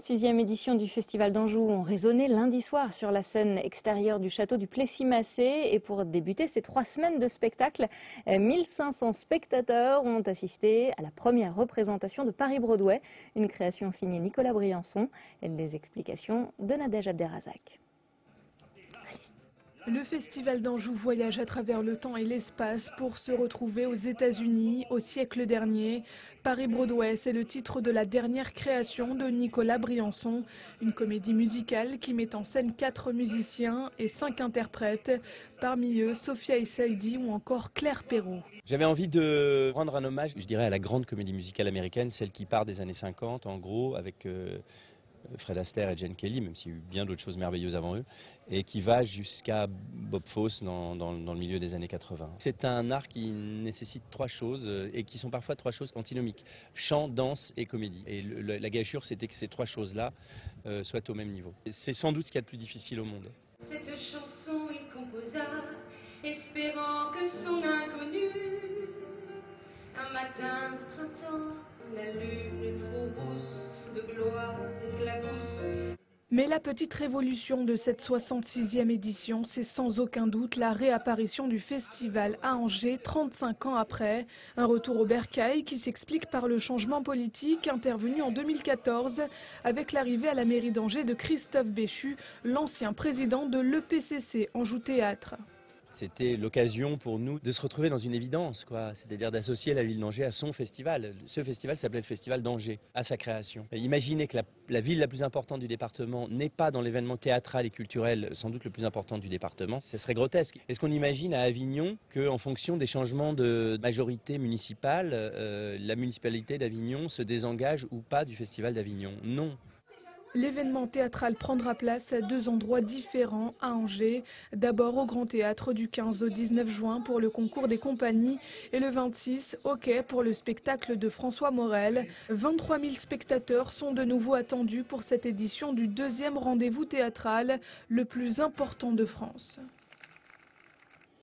Sixième édition du Festival d'Anjou ont résonné lundi soir sur la scène extérieure du château du Plessis-Massé. Et pour débuter ces 3 semaines de spectacle, 1500 spectateurs ont assisté à la première représentation de Paris-Broadway, une création signée Nicolas Briançon. Et les explications de Nadège Abderrazak. Le Festival d'Anjou voyage à travers le temps et l'espace pour se retrouver aux États-Unis au siècle dernier. Paris-Broadway, c'est le titre de la dernière création de Nicolas Briançon, une comédie musicale qui met en scène 4 musiciens et 5 interprètes, parmi eux Sophia Essaidi ou encore Claire Perrault. J'avais envie de rendre un hommage, je dirais, à la grande comédie musicale américaine, celle qui part des années 50 en gros, avec Fred Astaire et Gene Kelly, même s'il y a eu bien d'autres choses merveilleuses avant eux, et qui va jusqu'à Bob Fosse dans le milieu des années 80. C'est un art qui nécessite 3 choses, et qui sont parfois 3 choses antinomiques: chant, danse et comédie. Et la gâchure, c'était que ces 3 choses-là soient au même niveau. C'est sans doute ce qu'il y a de plus difficile au monde. Cette chanson il composa, espérant que son inconnu, un matin de printemps, la lune trop rousse de gloire éclabousse. Mais la petite révolution de cette 66e édition, c'est sans aucun doute la réapparition du festival à Angers 35 ans après. Un retour au bercail qui s'explique par le changement politique intervenu en 2014 avec l'arrivée à la mairie d'Angers de Christophe Béchu, l'ancien président de l'EPCC Anjou Théâtre. C'était l'occasion pour nous de se retrouver dans une évidence, c'est-à-dire d'associer la ville d'Angers à son festival. Ce festival s'appelait le Festival d'Angers, à sa création. Et imaginez que la ville la plus importante du département n'est pas dans l'événement théâtral et culturel sans doute le plus important du département, ce serait grotesque. Est-ce qu'on imagine à Avignon qu'en fonction des changements de majorité municipale, la municipalité d'Avignon se désengage ou pas du Festival d'Avignon? Non. L'événement théâtral prendra place à 2 endroits différents à Angers. D'abord au Grand Théâtre du 15 au 19 juin pour le concours des compagnies et le 26 au Quai pour le spectacle de François Morel. 23 000 spectateurs sont de nouveau attendus pour cette édition du 2e rendez-vous théâtral, le plus important de France.